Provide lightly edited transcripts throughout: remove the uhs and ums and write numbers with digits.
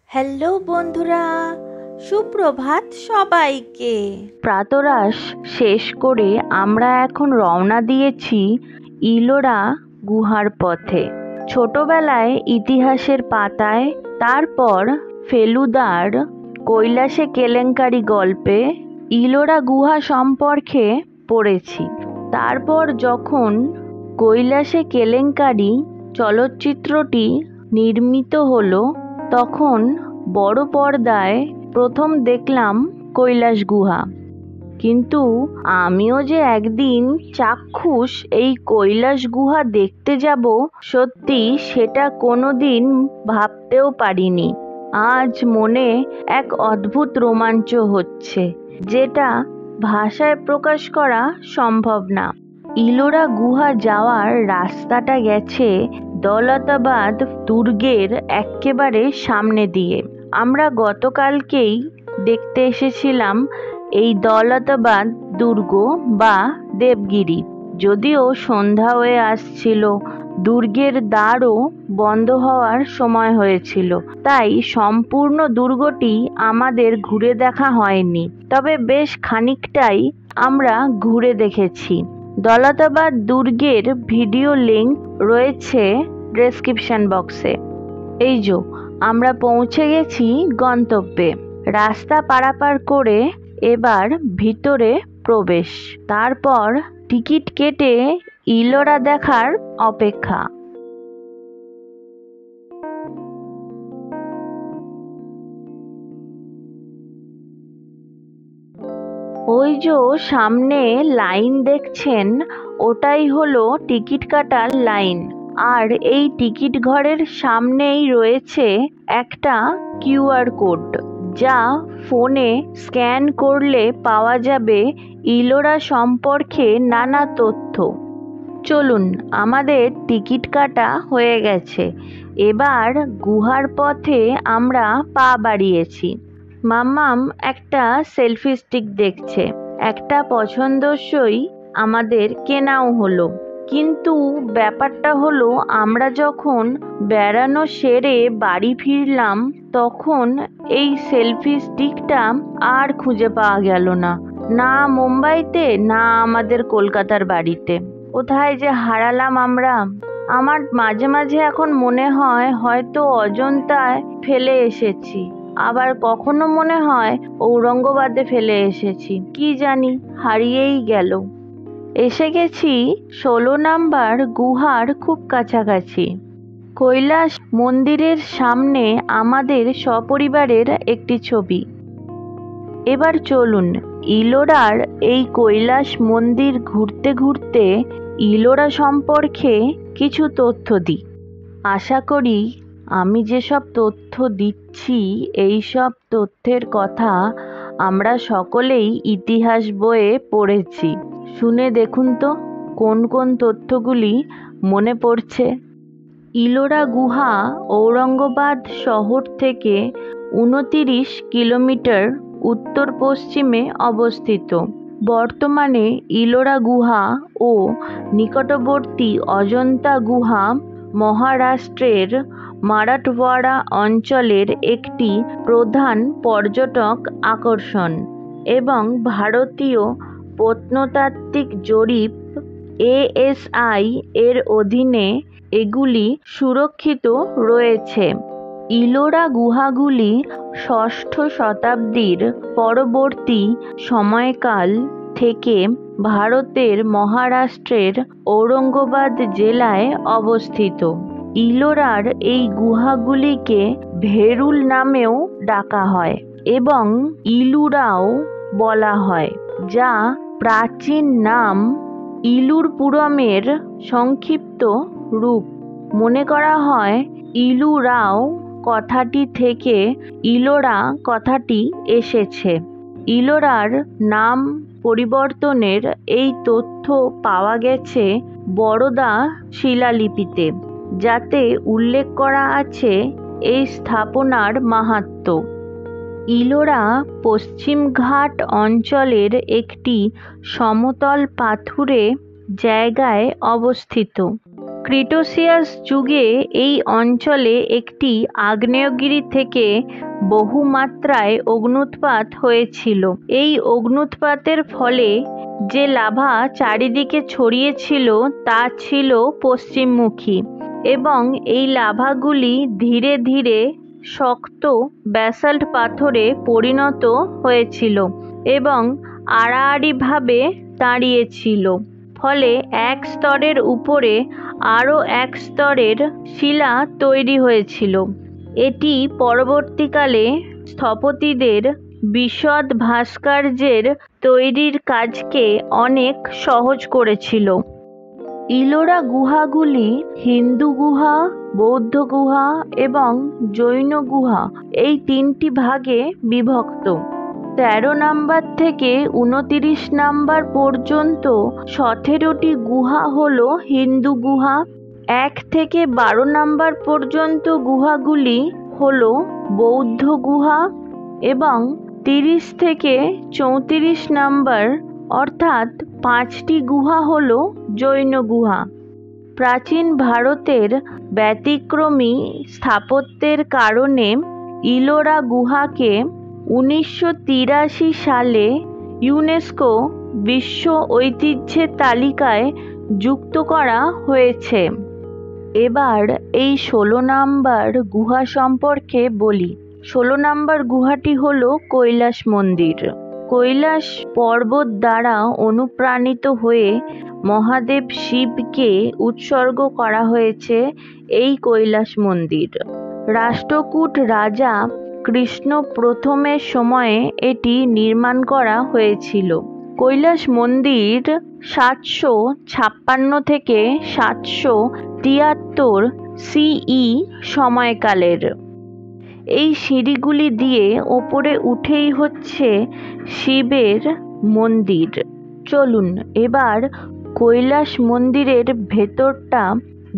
Hello বন্ধুরা, সুপ্রভাত সবাইকে। প্রাতরাশ শেষ করে আমরা এখন রওনা দিয়েছি ইলোরা গুহার পথে। ছোটবেলায় ইতিহাসের পাতায়, তারপর ফেলুদার কৈলাসে কেলেঙ্কারি গল্পে ইলোরা গুহা সম্পর্কে পড়েছি। তারপর যখন কৈলাসে কেলেঙ্কারি চলচ্চিত্রটি নির্মিত হলো, তখন বড় পর্দায় প্রথম দেখলাম কৈলাস গুহা। কিন্তু আমিও যে একদিন চাক্ষুষ এই কৈলাস গুহা দেখতে যাব, সত্যি সেটা কোনোদিন ভাবতেও পারিনি। আজ মনে এক অদ্ভুত রোমাঞ্চ হচ্ছে, যেটা ভাষায় প্রকাশ করা সম্ভব না। ইলোরা গুহা যাওয়ার রাস্তাটা গেছে দৌলতাবাদ দুর্গের একেবারে সামনে দিয়ে। আমরা গতকালকেই দেখতে এসেছিলাম এই দৌলতাবাদ দুর্গ বা দেবগিরি। যদিও সন্ধ্যা হয়ে আসছিল, দুর্গের দ্বারও বন্ধ হওয়ার সময় হয়েছিল, তাই সম্পূর্ণ দুর্গটি আমাদের ঘুরে দেখা হয়নি। তবে বেশ খানিকটাই আমরা ঘুরে দেখেছি। দৌলতাবাদ দুর্গের ভিডিও লিংক রয়েছে ডেসক্রিপশন বক্সে। এই যে আমরা পৌঁছে গেছি গন্তব্যে। রাস্তা পারাপার করে এবার ভিতরে প্রবেশ, তারপর টিকিট কেটে ইলোরা দেখার অপেক্ষা। ওই যে সামনে লাইন দেখছেন, ওটাই হলো টিকিট কাটার লাইন। আর এই টিকিট ঘরের সামনেই রয়েছে একটা কিউআর কোড, যা ফোনে স্ক্যান করলে পাওয়া যাবে ইলোরা সম্পর্কে নানা তথ্য। চলুন, আমাদের টিকিট কাটা হয়ে গেছে। এবার গুহার পথে আমরা পা বাড়িয়েছি। মাম্মাম একটা সেলফি স্টিক দেখছে। একটা পছন্দসই আমাদের কেনাও হলো। কিন্তু ব্যাপারটা হলো, আমরা যখন বেড়ানো সেরে বাড়ি ফিরলাম, তখন এই সেলফি স্টিকটা আর খুঁজে পাওয়া গেল না। না মুম্বাইতে, না আমাদের কলকাতার বাড়িতে। কোথায় যে হারালাম আমরা। আমার মাঝে মাঝে এখন মনে হয় হয়তো অজন্তায় ফেলে এসেছি, আবার কখনো মনে হয় ঔরঙ্গাবাদে ফেলে এসেছি। কি জানি, হারিয়েই গেল। এসে গেছি 16 নাম্বার গুহার খুব কাছাকাছি। কৈলাস মন্দিরের সামনে আমাদের সপরিবারের একটি ছবি। এবার চলুন ইলোরার এই কৈলাস মন্দির ঘুরতে ঘুরতে ইলোরা সম্পর্কে কিছু তথ্য দিই। আশা করি আমি যেসব তথ্য দিচ্ছি, এই সব তথ্যের কথা আমরা সকলেই ইতিহাস বইয়ে পড়েছি। শুনে দেখুন তো কোন কোন তথ্যগুলি মনে পড়ছে। ইলোরা গুহা ঔরঙ্গাবাদ শহর থেকে 29 কিলোমিটার উত্তর পশ্চিমে অবস্থিত। বর্তমানে ইলোরা গুহা ও নিকটবর্তী অজন্তা গুহা মহারাষ্ট্রের মারাঠওয়াড়া অঞ্চলের একটি প্রধান পর্যটক আকর্ষণ এবং ভারতীয় প্রত্নতাত্ত্বিক জরিপ ASI এর অধীনে এগুলি সুরক্ষিত রয়েছে। ইলোরা গুহাগুলি ষষ্ঠ শতাব্দীর পরবর্তী সময়কাল থেকে ভারতের মহারাষ্ট্রের ঔরঙ্গাবাদ জেলায় অবস্থিত। ইলোরার এই গুহাগুলিকে ভেরুল নামেও ডাকা হয় এবং ইলুরাও বলা হয়, যা প্রাচীন নাম ইলুরপুরমের সংক্ষিপ্ত রূপ। মনে করা হয় ইলুরাও কথাটি থেকে ইলোরা কথাটি এসেছে। ইলোরার নাম পরিবর্তনের এই তথ্য পাওয়া গেছে বরোদা শিলালিপিতে, যাতে উল্লেখ করা আছে এই স্থাপনার মাহাত্ম্য। ইলোরা পশ্চিমঘাট অঞ্চলের একটি সমতল পাথুরে জায়গায় অবস্থিত। ক্রিটোসিয়াস যুগে এই অঞ্চলে একটি আগ্নেয়গিরি থেকে বহুমাত্রায় অগ্ন্যুৎপাত হয়েছিল। এই অগ্ন্যুৎপাতের ফলে যে লাভা চারিদিকে ছড়িয়েছিল তা ছিল পশ্চিমমুখী এবং এই লাভাগুলি ধীরে ধীরে শক্ত ব্যাসাল্ট পাথরে পরিণত হয়েছিল এবং আড়াআড়িভাবে দাঁড়িয়েছিল। ফলে এক স্তরের উপরে আরও এক স্তরের শিলা তৈরি হয়েছিল। এটি পরবর্তীকালে স্থপতিদের বিশদ ভাস্কর্যের তৈরির কাজকে অনেক সহজ করেছিল। ইলোরা গুহাগুলি হিন্দু গুহা, বৌদ্ধ গুহা এবং জৈন গুহা এই তিনটি ভাগে বিভক্ত। 13 নম্বর থেকে 29 নম্বর পর্যন্ত 17টি গুহা হল হিন্দু গুহা। 1 থেকে 12 নম্বর পর্যন্ত গুহাগুলি হল বৌদ্ধ গুহা এবং 30 থেকে 34 নম্বর অর্থাৎ 5টি গুহা হল জৈন গুহা। প্রাচীন ভারতের ব্যতিক্রমী স্থাপত্যের কারণে ইলোরা গুহাকে 1983 সালে ইউনেস্কো বিশ্ব ঐতিহ্যের তালিকায় যুক্ত করা হয়েছে। এবার এই 16 নম্বর গুহা সম্পর্কে বলি। 16 নম্বর গুহাটি হল কৈলাস মন্দির। কৈলাস পর্বত দ্বারা অনুপ্রাণিত হয়ে মহাদেব শিবকে উৎসর্গ করা হয়েছে এই কৈলাস মন্দির। রাষ্ট্রকূট রাজা কৃষ্ণ প্রথমের সময়ে এটি নির্মাণ করা হয়েছিল। কৈলাস মন্দির 756 থেকে 773 সিই সময়কালের। এই সিঁড়িগুলি দিয়ে ওপরে উঠেই হচ্ছে শিবের মন্দির। চলুন এবার কৈলাস মন্দিরের ভেতরটা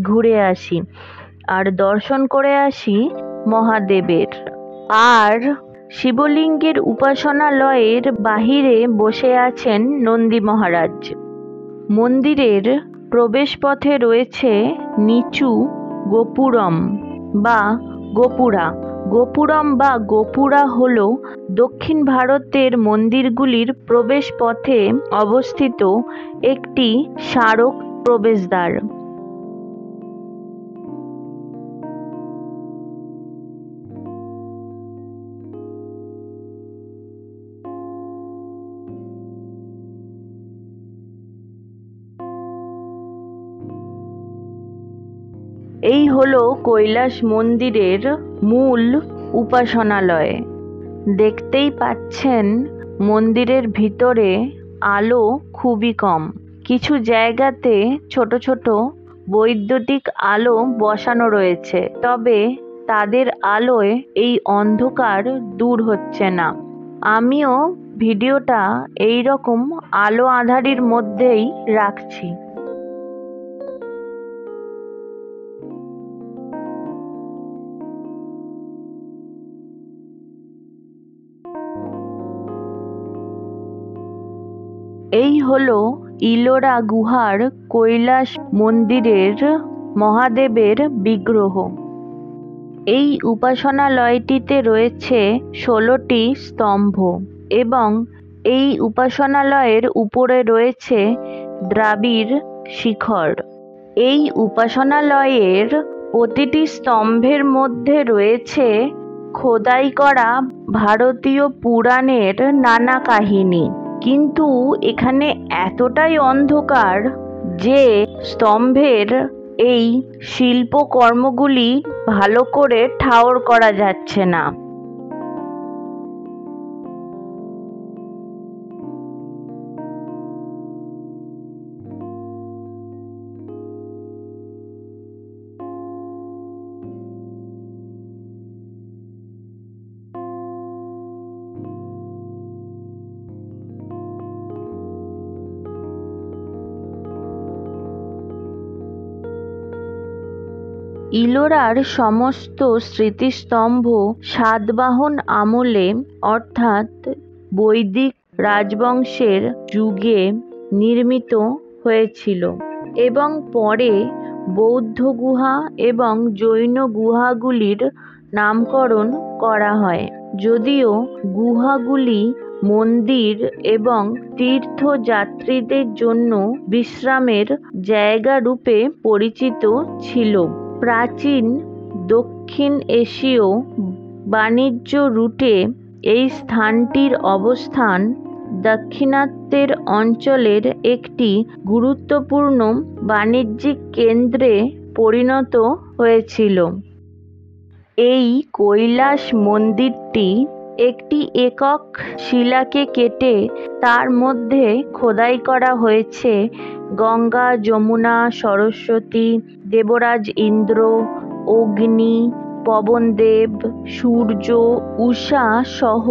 ঘুরে আসি আর দর্শন করে আসি মহাদেবের। আর শিবলিঙ্গের উপাসনালয়ের বাহিরে বসে আছেন নন্দী মহারাজ। মন্দিরের প্রবেশপথে রয়েছে নিচু গোপুরম বা গোপুরা। গোপুরম বা গোপুরা হল দক্ষিণ ভারতের মন্দিরগুলির প্রবেশপথে অবস্থিত একটি স্মারক প্রবেশদ্বার। এই হলো কৈলাস মন্দিরের মূল উপাসনালয়। দেখতেই পাচ্ছেন মন্দিরের ভিতরে আলো খুবই কম। কিছু জায়গাতে ছোট ছোট বৈদ্যুতিক আলো বসানো রয়েছে, তবে তাদের আলোয় এই অন্ধকার দূর হচ্ছে না। আমিও ভিডিওটা এই রকম আলো আঁধারির মধ্যেই রাখছি। এই হলো ইলোরা গুহার কৈলাস মন্দিরের মহাদেবের বিগ্রহ। এই উপাসনালয়টিতে রয়েছে 16টি স্তম্ভ এবং এই উপাসনালয়ের উপরে রয়েছে দ্রাবিড় শিখর। এই উপাসনালয়ের প্রতিটি স্তম্ভের মধ্যে রয়েছে খোদাই করা ভারতীয় পুরাণের নানা কাহিনী। কিন্তু এখানে এতটাই অন্ধকার যে স্তম্ভের এই শিল্পকর্মগুলি ভালো করে ঠাওর করা যাচ্ছে না। ইলোরার সমস্ত স্মৃতিস্তম্ভ সাতবাহন আমলে অর্থাৎ বৈদিক রাজবংশের যুগে নির্মিত হয়েছিল এবং পরে বৌদ্ধ গুহা এবং জৈন গুহাগুলির নামকরণ করা হয়। যদিও গুহাগুলি মন্দির এবং তীর্থযাত্রীদের জন্য বিশ্রামের জায়গা রূপে পরিচিত ছিল। প্রাচীন দক্ষিণ এশীয় বাণিজ্য রুটে এই স্থানটির অবস্থান দাক্ষিণাত্যের অঞ্চলের একটি গুরুত্বপূর্ণ বাণিজ্যিক কেন্দ্রে পরিণত হয়েছিল। এই কৈলাস মন্দিরটি একটি একক শিলাকে কেটে তার মধ্যে খোদাই করা হয়েছে গঙ্গা, যমুনা, সরস্বতী, দেবরাজ ইন্দ্র, অগ্নি, পবনদেব, সূর্য, উষা সহ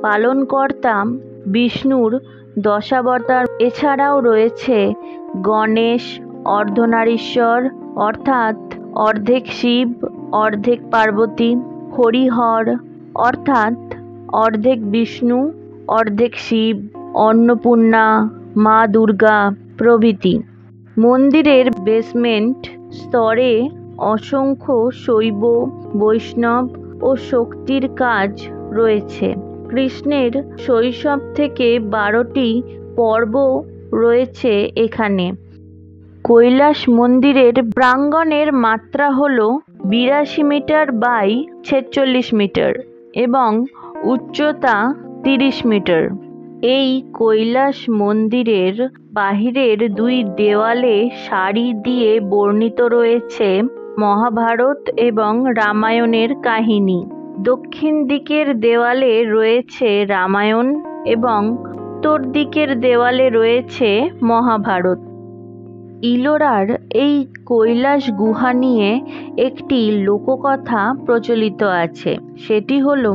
পালনকর্তা বিষ্ণুর দশাবতার। এছাড়াও রয়েছে গণেশ, অর্ধনারীশ্বর অর্থাৎ অর্ধেক শিব অর্ধেক পার্বতী, হরিহর অর্থাৎ অর্ধেক বিষ্ণু অর্ধেক শিব, অন্নপূর্ণা, মা দুর্গা প্রভৃতি। মন্দিরের বেসমেন্ট স্তরে অসংখ্য শৈব, বৈষ্ণব ও শক্তির কাজ রয়েছে। কৃষ্ণের শৈশব থেকে 12টি পর্ব রয়েছে এখানে। কৈলাস মন্দিরের প্রাঙ্গণের মাত্রা হল 82 মিটার বাই 46 মিটার এবং উচ্চতা 30 মিটার। এই কৈলাস মন্দিরের বাহিরের 2 দেওয়ালে সারি দিয়ে বর্ণিত রয়েছে মহাভারত এবং রামায়ণের কাহিনী। দক্ষিণ দিকের দেওয়ালে রয়েছে রামায়ণ এবং উত্তর দিকের দেওয়ালে রয়েছে মহাভারত। ইলোরার এই কৈলাস গুহা নিয়ে একটি লোককথা প্রচলিত আছে। সেটি হলো,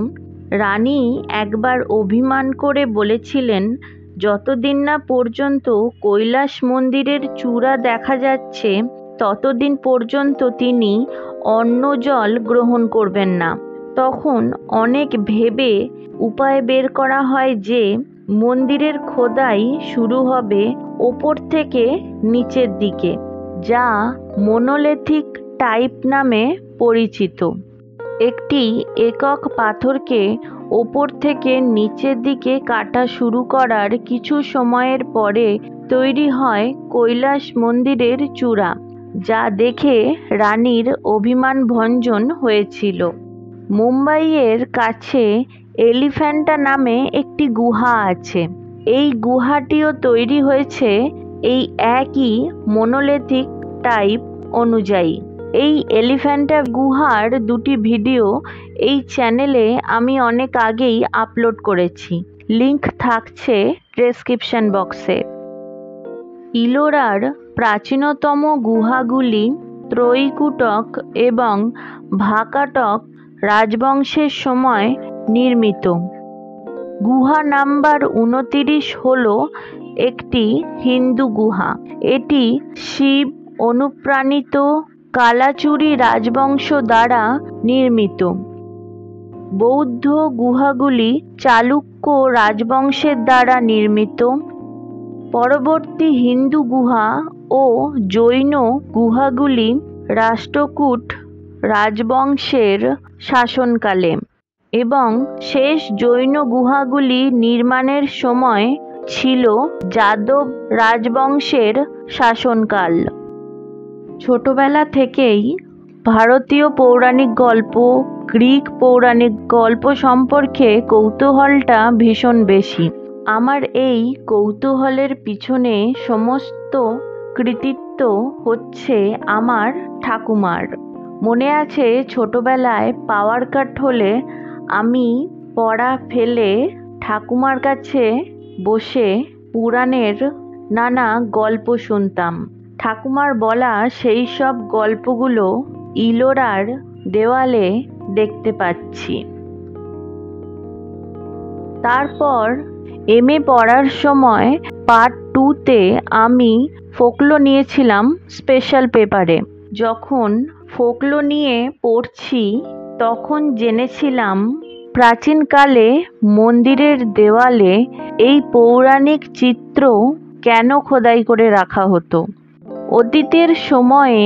রানী একবার অভিমান করে বলেছিলেন, যতদিন না পর্যন্ত কৈলাস মন্দিরের চূড়া দেখা যাচ্ছে ততদিন পর্যন্ত তিনি অন্ন জল গ্রহণ করবেন না। তখন অনেক ভেবে উপায় বের করা হয় যে মন্দিরের খোদাই শুরু হবে ওপর থেকে নিচের দিকে, যা মোনোলিথিক টাইপ নামে পরিচিত। একটি একক পাথরকে ওপর থেকে নিচের দিকে কাটা শুরু করার কিছু সময়ের পরে তৈরি হয় কৈলাস মন্দিরের চূড়া, যা দেখে রানীর অভিমান ভঞ্জন হয়েছিল। মুম্বাইয়ের কাছে এলিফ্যান্টা নামে একটি গুহা আছে। এই গুহাটিও তৈরি হয়েছে এই একই মোনোলিথিক টাইপ অনুযায়ী। এই এলিফ্যান্টা গুহার 2টি ভিডিও এই চ্যানেলে আমি অনেক আগেই আপলোড করেছি, লিংক থাকছে ডেসক্রিপশন বক্সে। ইলোরার প্রাচীনতম গুহাগুলি ত্রৈকুটক এবং ভাকাটক রাজবংশের সময় নির্মিত। গুহা নাম্বার 29 হল একটি হিন্দু গুহা। এটি শিব অনুপ্রাণিত কালাচুরি রাজবংশ দ্বারা নির্মিত। বৌদ্ধ গুহাগুলি চালুক্য রাজবংশের দ্বারা নির্মিত। পরবর্তী হিন্দু গুহা ও জৈন গুহাগুলি রাষ্ট্রকূট রাজবংশের শাসনকালে এবং শেষ জৈন গুহাগুলি নির্মাণের সময় ছিল যাদব রাজবংশের শাসনকাল। ছোটবেলা থেকেই ভারতীয় পৌরাণিক গল্প, গ্রিক পৌরাণিক গল্প সম্পর্কে কৌতূহলটা ভীষণ বেশি। আমার এই কৌতূহলের পিছনে সমস্ত কৃতিত্ব হচ্ছে আমার ঠাকুমার। মনে আছে ছোটবেলায় পাওয়ার কাট হলে আমি পড়া ফেলে ঠাকুমার কাছে বসে পুরাণের নানা গল্প শুনতাম। ঠাকুমার বলা সেই সব গল্পগুলো ইলোরার দেওয়ালে দেখতে পাচ্ছি। তারপর এমএ পড়ার সময় পার্ট 2তে আমি ফোকলো নিয়েছিলাম স্পেশাল পেপারে। যখন ফোকলো নিয়ে পড়ছি তখন জেনেছিলাম প্রাচীনকালে মন্দিরের দেওয়ালে এই পৌরাণিক চিত্র কেন খোদাই করে রাখা হতো। অতীতের সময়ে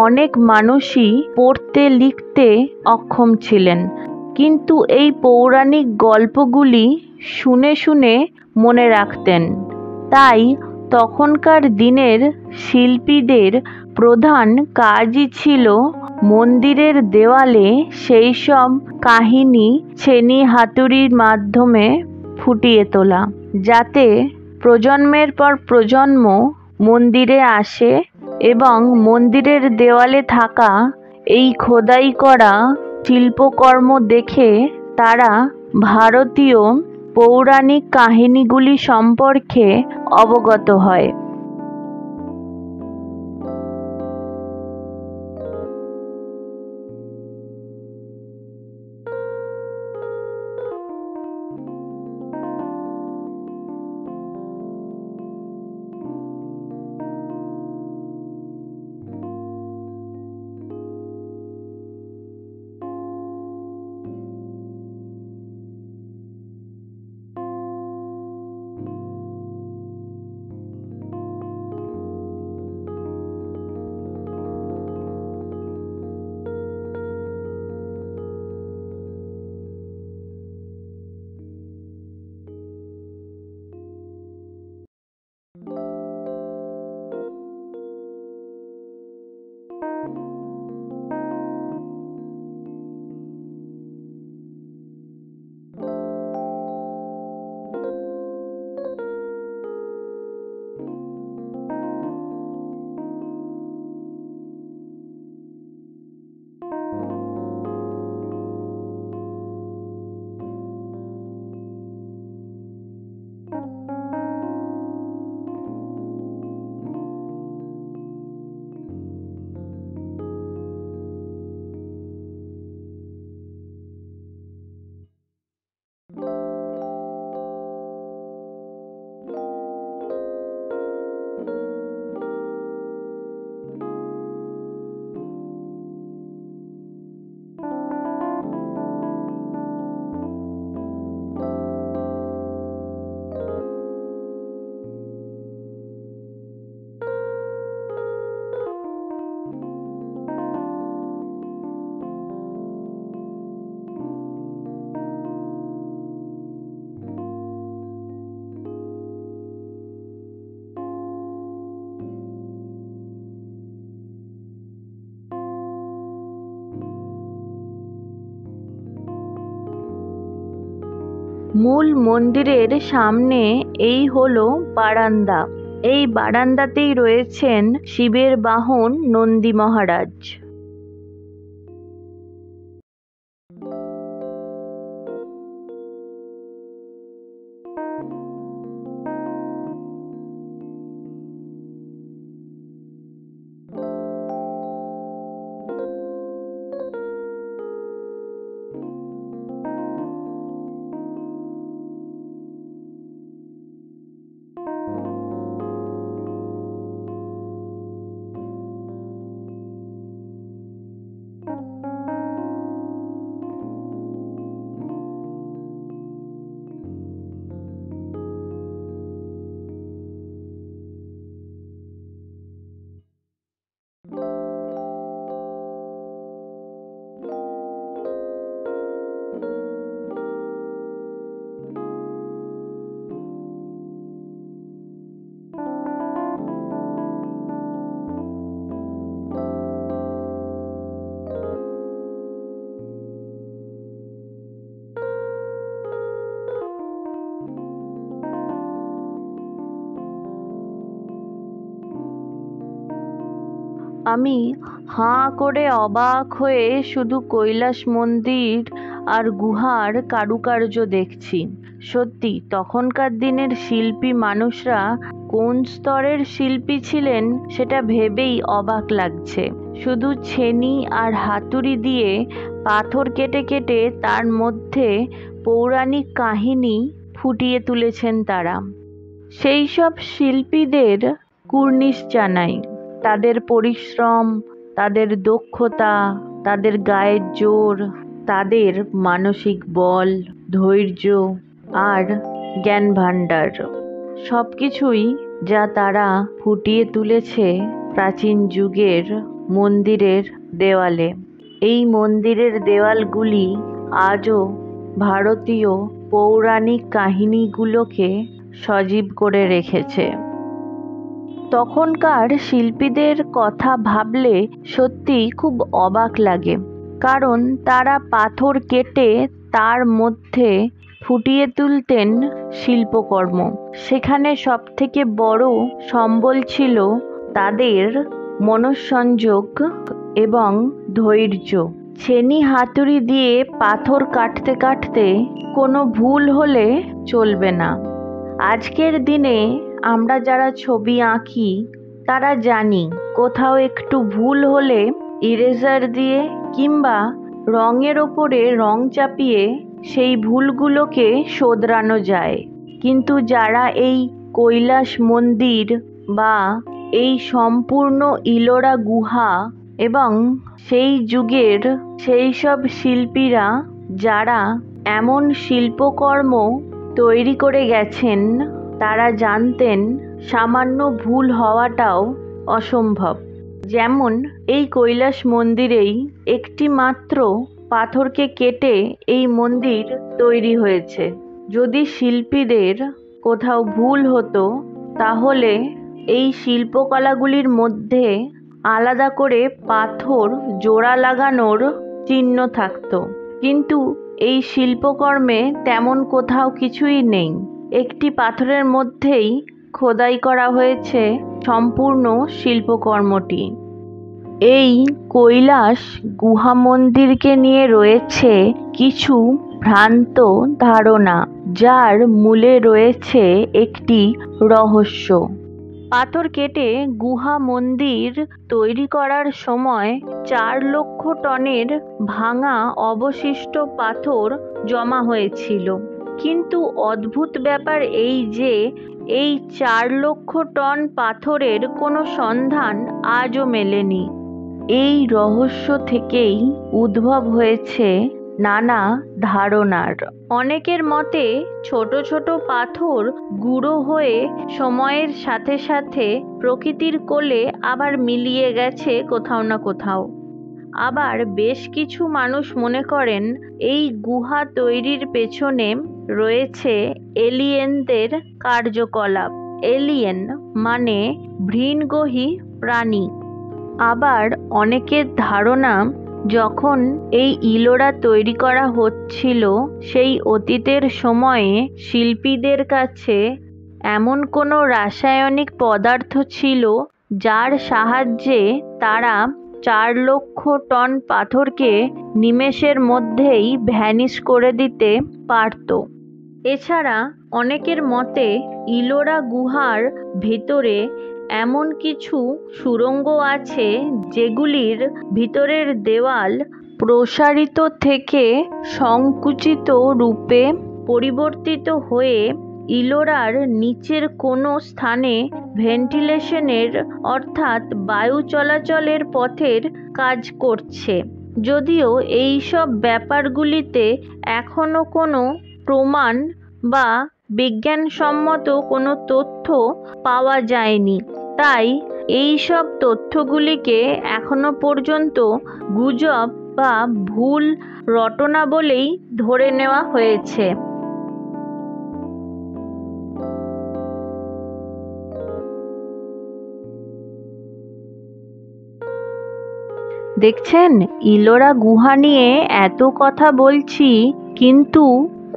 অনেক মানুষই পড়তে লিখতে অক্ষম ছিলেন, কিন্তু এই পৌরাণিক গল্পগুলি শুনে শুনে মনে রাখতেন। তাই তখনকার দিনের শিল্পীদের প্রধান কাজই ছিল মন্দিরের দেওয়ালে সেই সব কাহিনী ছেনি হাতুড়ির মাধ্যমে ফুটিয়ে তোলা, যাতে প্রজন্মের পর প্রজন্ম মন্দিরে আসে এবং মন্দিরের দেওয়ালে থাকা এই খোদাই করা শিল্পকর্ম দেখে তারা ভারতীয় পৌরাণিক কাহিনীগুলি সম্পর্কে অবগত হয়। মূল মন্দিরের সামনে এই হলো বারান্দা। এই বারান্দাতেই রয়েছেন শিবের বাহন নন্দী মহারাজ। আমি হাঁ করে অবাক হয়ে শুধু কৈলাস মন্দির আর গুহার কারুকার্য দেখছি। সত্যি তখনকার দিনের শিল্পী মানুষরা কোন স্তরের শিল্পী ছিলেন সেটা ভেবেই অবাক লাগছে। শুধু ছেনি আর হাতুড়ি দিয়ে পাথর কেটে কেটে তার মধ্যে পৌরাণিক কাহিনী ফুটিয়ে তুলেছেন তারা। সেই সব শিল্পীদের কুর্নিশ জানাই। তাদের পরিশ্রম, তাদের দক্ষতা, তাদের গায়ের জোর, তাদের মানসিক বল, ধৈর্য আর জ্ঞান ভাণ্ডার, সব কিছুই যা তারা ফুটিয়ে তুলেছে প্রাচীন যুগের মন্দিরের দেওয়ালে। এই মন্দিরের দেওয়ালগুলি আজও ভারতীয় পৌরাণিক কাহিনীগুলোকে সজীব করে রেখেছে। তখনকার শিল্পীদের কথা ভাবলে সত্যি খুব অবাক লাগে, কারণ তারা পাথর কেটে তার মধ্যে ফুটিয়ে তুলতেন শিল্পকর্ম। সেখানে সবথেকে বড় সম্বল ছিল তাদের মনঃসংযোগ এবং ধৈর্য। ছেনি হাতুড়ি দিয়ে পাথর কাটতে কাটতে কোনো ভুল হলে চলবে না। আজকের দিনে আমরা যারা ছবি আঁকি তারা জানি কোথাও একটু ভুল হলে ইরেজার দিয়ে কিংবা রঙের ওপরে রং চাপিয়ে সেই ভুলগুলোকে শোধরানো যায়। কিন্তু যারা এই কৈলাস মন্দির বা এই সম্পূর্ণ ইলোরা গুহা এবং সেই যুগের সেই সব শিল্পীরা যারা এমন শিল্পকর্ম তৈরি করে গেছেন, তারা জানতেন সামান্য ভুল হওয়াটাও অসম্ভব। যেমন এই কৈলাস মন্দিরেই একটি মাত্র পাথরকে কেটে এই মন্দির তৈরি হয়েছে। যদি শিল্পীদের কোথাও ভুল হতো তাহলে এই শিল্পকলাগুলির মধ্যে আলাদা করে পাথর জোড়া লাগানোর চিহ্ন থাকতো, কিন্তু এই শিল্পকর্মে তেমন কোথাও কিছুই নেই। একটি পাথরের মধ্যেই খোদাই করা হয়েছে সম্পূর্ণ শিল্পকর্মটি। এই কৈলাস গুহা মন্দিরকে নিয়ে রয়েছে কিছু ভ্রান্ত ধারণা, যার মূলে রয়েছে একটি রহস্য। পাথর কেটে গুহা মন্দির তৈরি করার সময় 4 লক্ষ টনের ভাঙা অবশিষ্ট পাথর জমা হয়েছিল। কিন্তু অদ্ভুত ব্যাপার এই যে এই 4 লক্ষ টন পাথরের কোনো সন্ধান আজও মেলেনি। এই রহস্য থেকেই উদ্ভব হয়েছে নানা ধারণার। অনেকের মতে ছোট ছোট পাথর গুঁড়ো হয়ে সময়ের সাথে সাথে প্রকৃতির কোলে আবার মিলিয়ে গেছে কোথাও না কোথাও। আবার বেশ কিছু মানুষ মনে করেন এই গুহা তৈরির পেছনে রয়েছে এলিয়েনদের কার্যকলাপ। এলিয়েন মানে ভিনগ্রহী প্রাণী। আবার অনেকের ধারণা, যখন এই ইলোরা তৈরি করা হচ্ছিল সেই অতীতের সময়ে শিল্পীদের কাছে এমন কোনো রাসায়নিক পদার্থ ছিল যার সাহায্যে তারা 4 লক্ষ টন পাথরকে নিমেষের মধ্যেই ভ্যানিশ করে দিতে পারত। এছাড়া অনেকের মতে ইলোরা গুহার ভেতরে এমন কিছু সুড়ঙ্গ আছে যেগুলির ভিতরের দেওয়াল প্রসারিত থেকে সংকুচিত রূপে পরিবর্তিত হয়ে ইলোরার নিচের কোনো স্থানে ভেন্টিলেশনের অর্থাৎ বায়ু চলাচলের পথের কাজ করছে। যদিও এই সব ব্যাপারগুলিতে এখনো কোনো প্রমাণ বা বিজ্ঞানসম্মত কোনো তথ্য পাওয়া যায়নি, তাই এই সব তথ্যগুলিকে এখনো পর্যন্ত গুজব বা ভুল রটনা বলেই ধরে নেওয়া হয়েছে। দেখছেন, ইলোরা গুহা নিয়ে এত কথা বলছি, কিন্তু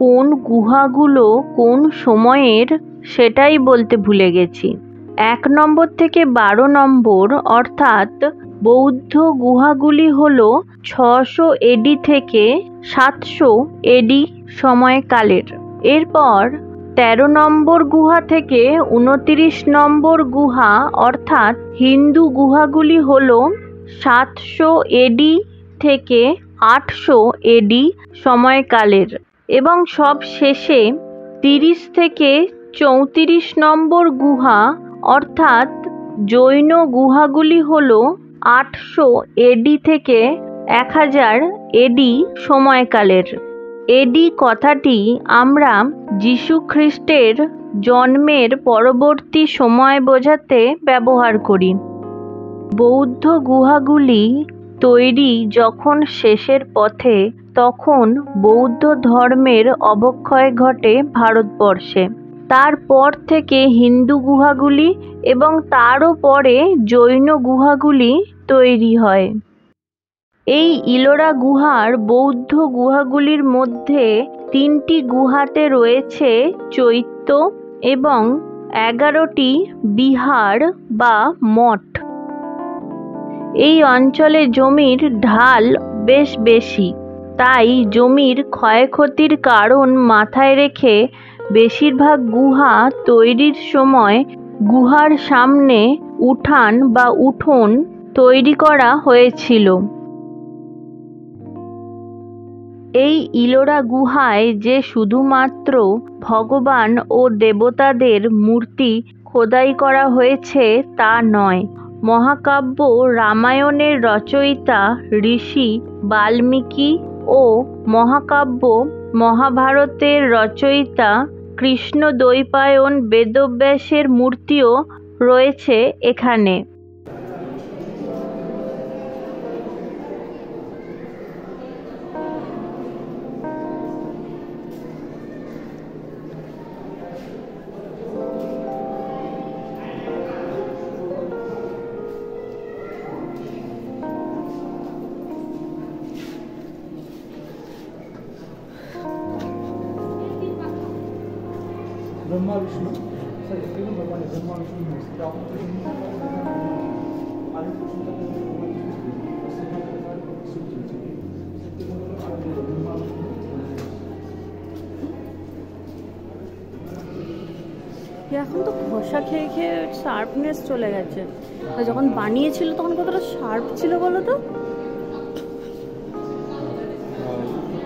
কোন গুহাগুলো কোন সময়ের সেটাই বলতে ভুলে গেছি। 1 নম্বর থেকে 12 নম্বর অর্থাৎ বৌদ্ধ গুহাগুলি হলো 600 এডি থেকে 700 এডি সময়কালের। এরপর 13 নম্বর গুহা থেকে 29 নম্বর গুহা অর্থাৎ হিন্দু গুহাগুলি হলো 700 এডি থেকে 800 এডি সময়কালের। এবং সব শেষে 30 থেকে 34 নম্বর গুহা অর্থাৎ জৈন গুহাগুলি হলো 800 এডি থেকে 1000 এডি সময়কালের। এডি কথাটি আমরা যীশু খ্রিস্টের জন্মের পরবর্তী সময় বোঝাতে ব্যবহার করি। বৌদ্ধ গুহাগুলি তৈরি যখন শেষের পথে, তখন বৌদ্ধ ধর্মের অবক্ষয় ঘটে ভারতবর্ষে। তারপর থেকে হিন্দু গুহাগুলি এবং তারও পরে জৈন গুহাগুলি তৈরি হয়। এই ইলোরা গুহার বৌদ্ধ গুহাগুলির মধ্যে 3টি গুহাতে রয়েছে চৈত্য এবং 11টি বিহার বা মঠ। এই অঞ্চলে জমির ঢাল বেশ বেশি, তাই জমির ক্ষয়ক্ষতির কারণ মাথায় রেখে বেশিরভাগ গুহা তৈরির সময় গুহার সামনে উঠান বা উঠোন তৈরি করা হয়েছিল। এই ইলোরা গুহায় যে শুধুমাত্র ভগবান ও দেবতাদের মূর্তি খোদাই করা হয়েছে তা নয়, মহাকাব্য রামায়ণের রচয়িতা ঋষি বাল্মীকি ও মহাকাব্য মহাভারতের রচয়িতা কৃষ্ণদ্বৈপায়ন বেদব্যাসের মূর্তিও রয়েছে এখানে। ब्रह्मा विष्णू सर एक भगवान है ब्रह्मा विष्णु महेश এখন তো ঘষা খেয়ে খেয়ে শার্পনেস চলে গেছে, যখন বানিয়েছিল তখন কতটা শার্প ছিল বলো তো।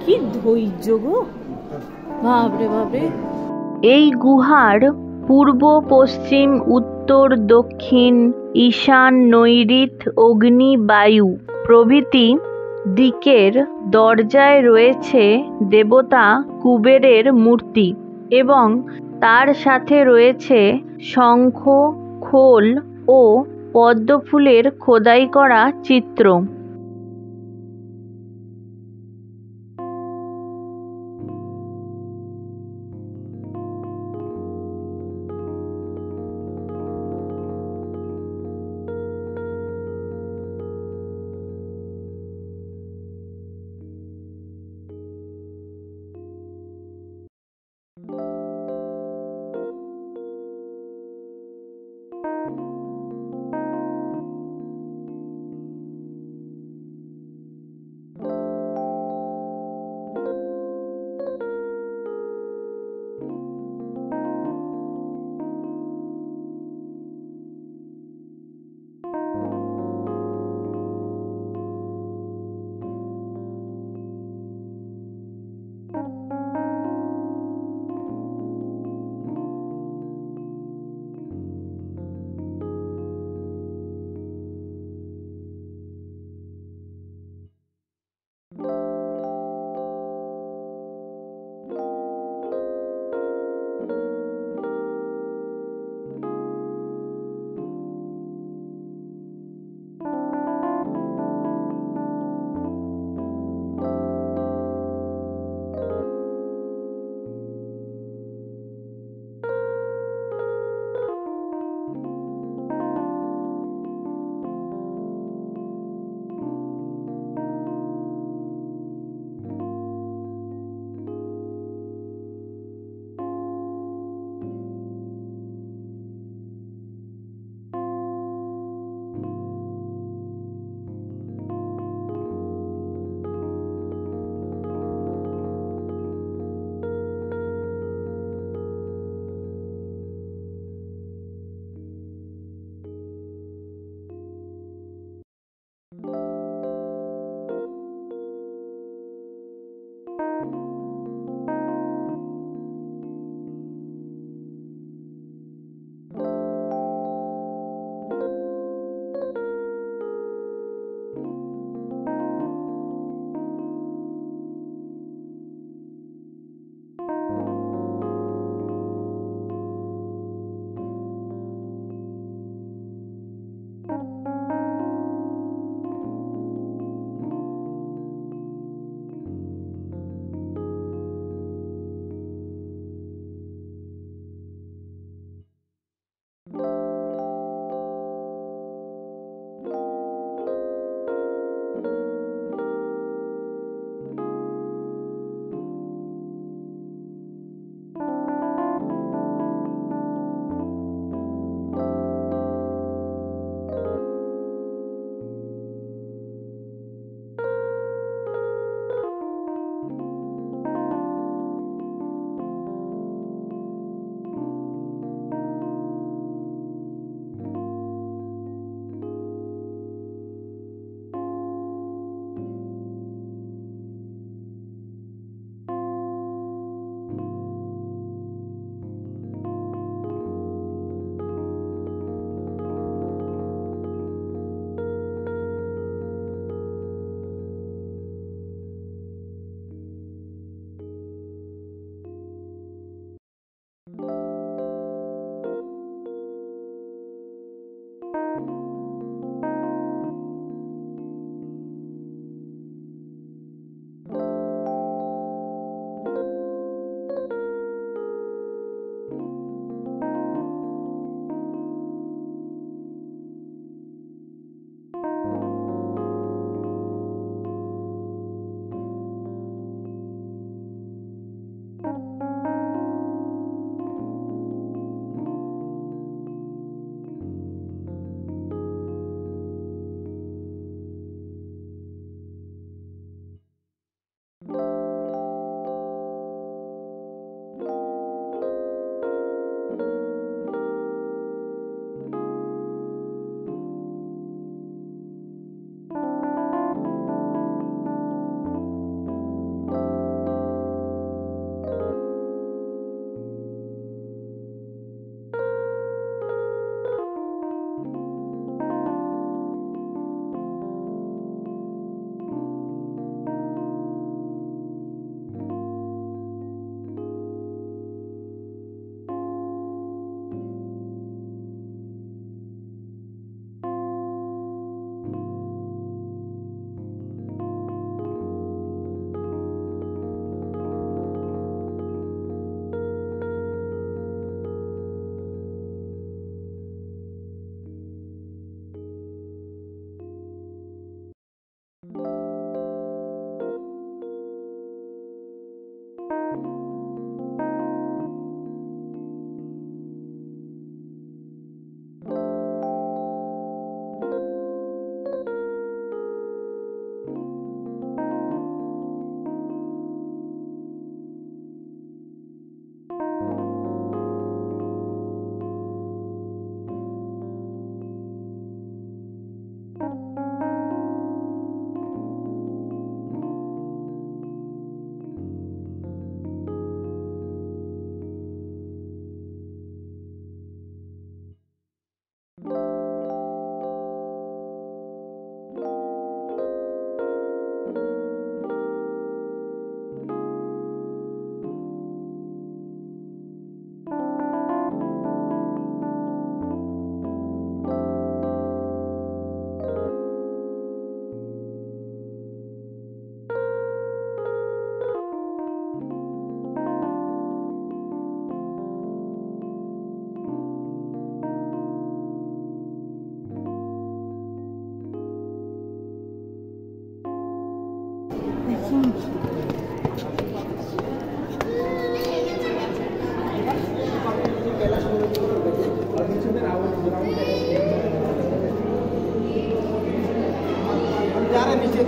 কি ধৈর্য গো, বাপরে বাপরে। এই গুহার পূর্ব, পশ্চিম, উত্তর, দক্ষিণ, ঈশান, নৈঋত, অগ্নি, বায়ু প্রভৃতি দিকের দরজায় রয়েছে দেবতা কুবেরের মূর্তি এবং তার সাথে রয়েছে শঙ্খ, খোল ও পদ্মফুলের খোদাই করা চিত্র।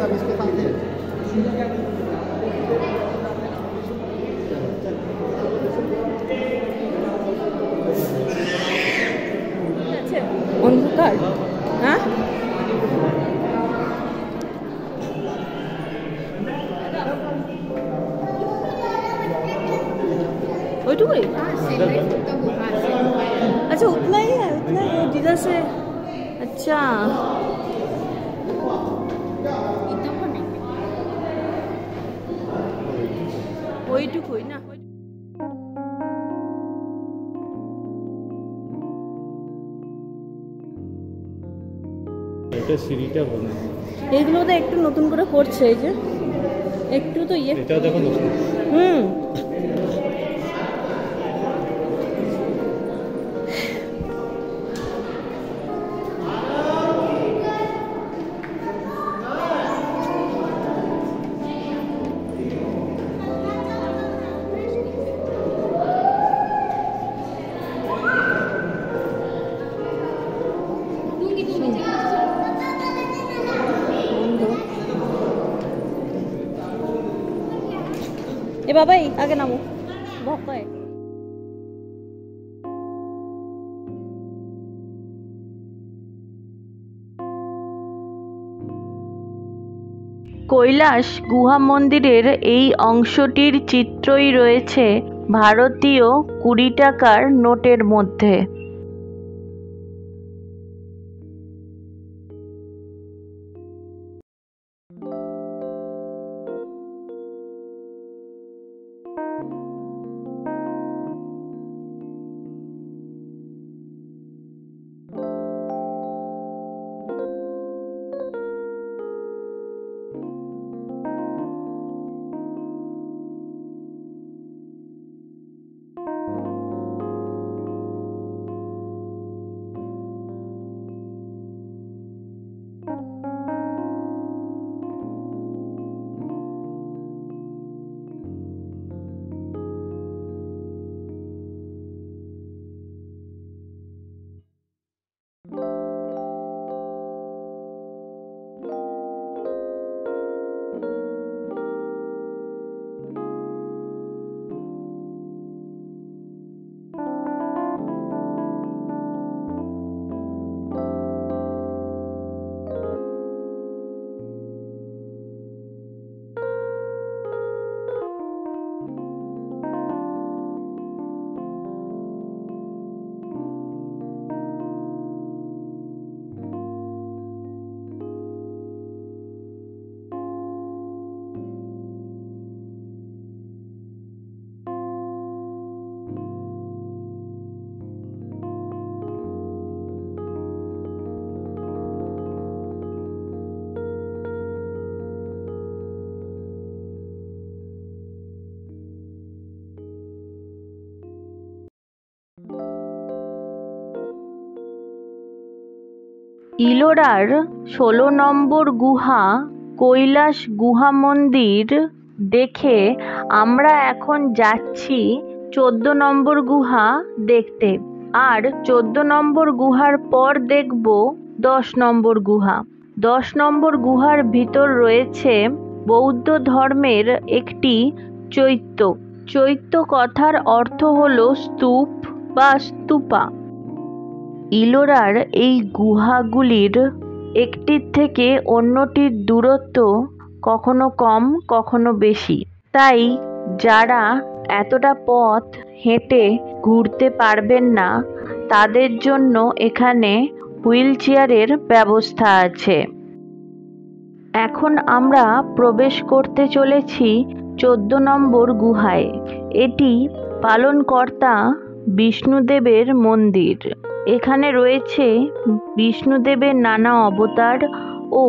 अब इसके साथ है অন্ধকার। হ্যাঁ ওইটুকুই। अच्छा उतना ही है, उतना ही है जिधर से। अच्छा ওইটুকুই না। এটা সিঁড়িটা বলে এইগুলো তো একটু নতুন করে করছে, এই যে একটু তো ইয়ে। এটা দেখো নতুন হুম এ বাবাই আগে নামো ভক্কায়। কৈলাস গুহা মন্দিরের এই অংশটির চিত্রই রয়েছে ভারতীয় 20 টাকার নোটের মধ্যে। ইলোরার 16 নম্বর গুহা কৈলাস গুহা মন্দির দেখে আমরা এখন যাচ্ছি 14 নম্বর গুহা দেখতে। আর 14 নম্বর গুহার পর দেখব 10 নম্বর গুহা। 10 নম্বর গুহার ভিতর রয়েছে বৌদ্ধ ধর্মের একটি চৈত্য। চৈত্য কথার অর্থ হলো স্তূপ বা স্তূপা। ইলোরার এই গুহাগুলির একটির থেকে অন্যটির দূরত্ব কখনো কম কখনো বেশি, তাই যারা এতটা পথ হেঁটে ঘুরতে পারবেন না তাদের জন্য এখানে হুইল চেয়ারের ব্যবস্থা আছে। এখন আমরা প্রবেশ করতে চলেছি 14 নম্বর গুহায়। এটি পালনকর্তা বিষ্ণুদেবের মন্দির। এখানে রয়েছে বিষ্ণুদেবের নানা অবতার ও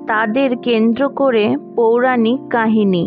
তাদের কেন্দ্র করে পৌরাণিক কাহিনী।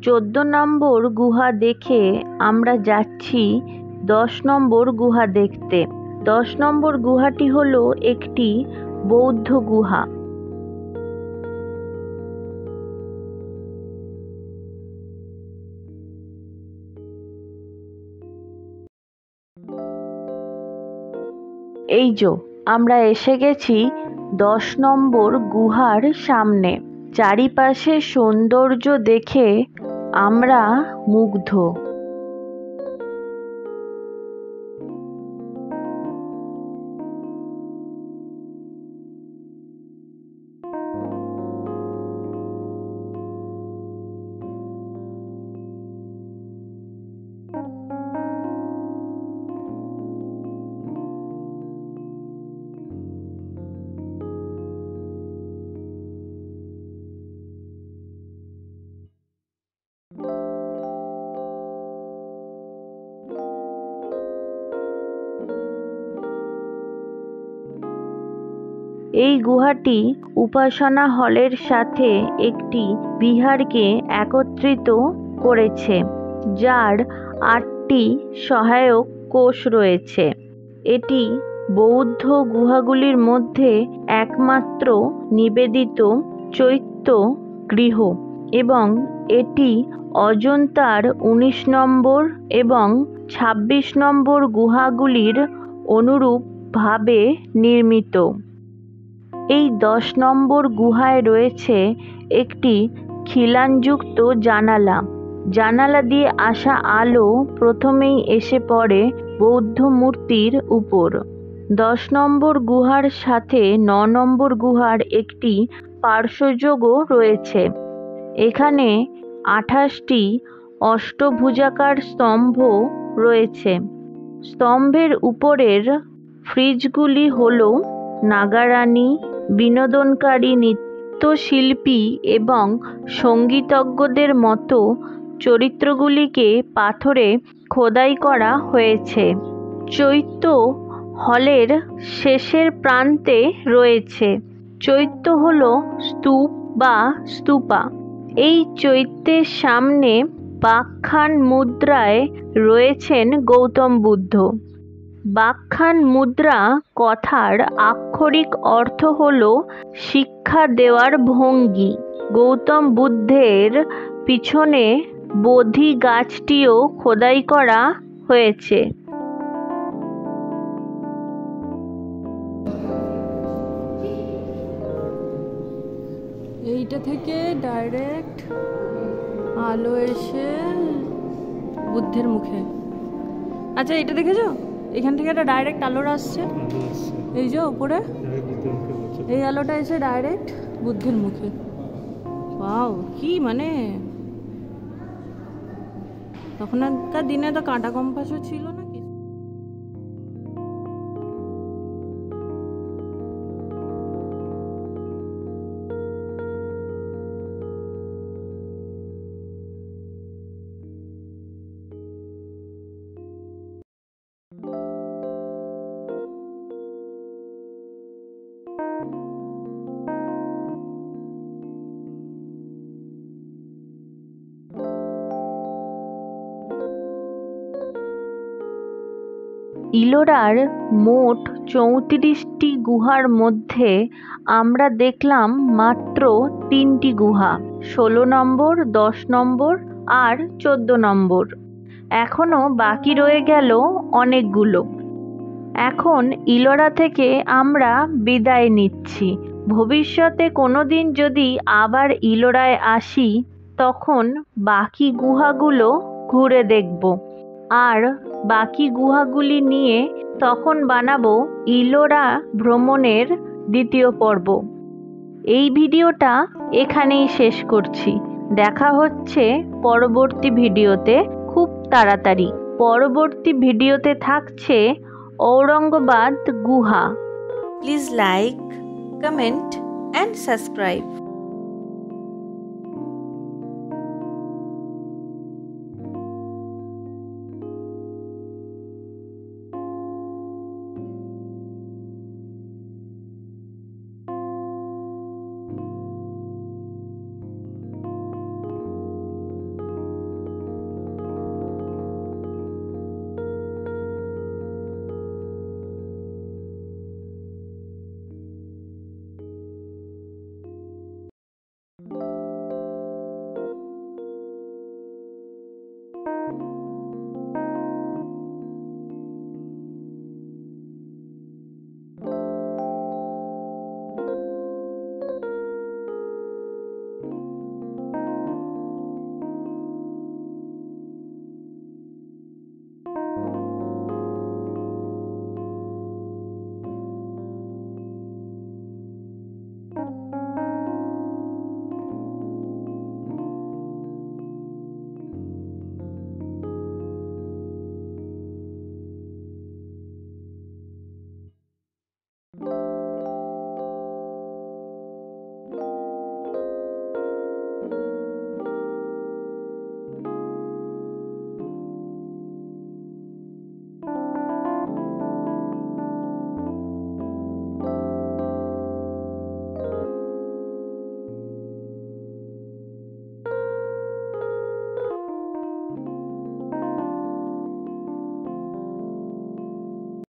14 নম্বর গুহা দেখে আমরা যাচ্ছি 10 নম্বর গুহা দেখতে। 10 নম্বর গুহাটি হলো একটি বৌদ্ধ গুহা। এই যে আমরা এসে গেছি 10 নম্বর গুহার সামনে। চারিপাশে সৌন্দর্য দেখে আমরা মুগ্ধ। এই গুহাটি উপাসনা হলের সাথে একটি বিহারকে একত্রিত করেছে, যার 8টি সহায়ক কোষ রয়েছে। এটি বৌদ্ধ গুহাগুলির মধ্যে একমাত্র নিবেদিত চৈত্য গৃহ এবং এটি অজন্তার 19 নম্বর এবং 26 নম্বর গুহাগুলির অনুরূপভাবে নির্মিত। এই 10 নম্বর গুহায় রয়েছে একটি খিলানযুক্ত জানালা। জানালা দিয়ে আসা আলো প্রথমেই এসে পড়ে বৌদ্ধ মূর্তির উপর। 10 নম্বর গুহার সাথে 9 নম্বর গুহার একটি পার্শ্বযোগও রয়েছে। এখানে 28টি অষ্টভুজাকার স্তম্ভ রয়েছে। স্তম্ভের উপরের ফ্রিজগুলি হলো নাগারানী, বিনোদনকারী নৃত্যশিল্পী এবং সঙ্গীতজ্ঞদের মতো চরিত্রগুলিকে পাথরে খোদাই করা হয়েছে। চৈত্য হলের শেষের প্রান্তে রয়েছে চৈত্য হলো স্তূপ বা স্তূপা। এই চৈত্যের সামনে বাকখান মুদ্রায় রয়েছেন গৌতম বুদ্ধ। বাকখান মুদ্রা কথার আক্ষরিক অর্থ হলো শিক্ষা দেওয়ার ভঙ্গি। গৌতম বুদ্ধের পিছনে বোধি গাছটিও খোদাই করা হয়েছে। এইটা থেকে ডাইরেক্ট আলো এসে বুদ্ধের মুখে। আচ্ছা, এটা দেখেছো? এখান থেকে একটা ডাইরেক্ট আলো আসছে, এই যে উপরে এই আলোটা এসে ডাইরেক্ট বুদ্ধের মুখে। ওয়াও, কি মানে তখনকার দিনে তো কাঁটা কম্পাসও ছিল না। ইলোরার মোট 34টি গুহার মধ্যে আমরা দেখলাম মাত্র 3টি গুহা, 16 নম্বর, 10 নম্বর আর 14 নম্বর। এখনো বাকি রয়ে গেল অনেকগুলো। এখন ইলোরা থেকে আমরা বিদায় নিচ্ছি। ভবিষ্যতে কোনোদিন যদি আবার ইলোরায় আসি, তখন বাকি গুহাগুলো ঘুরে দেখব আর বাকি গুহাগুলি নিয়ে তখন বানাবো ইলোরা ভ্রমণের দ্বিতীয় পর্ব। এই ভিডিওটা এখানেই শেষ করছি। দেখা হচ্ছে পরবর্তী ভিডিওতে খুব তাড়াতাড়ি। পরবর্তী ভিডিওতে থাকছে ঔরঙ্গাবাদ গুহা। Please like, comment and subscribe.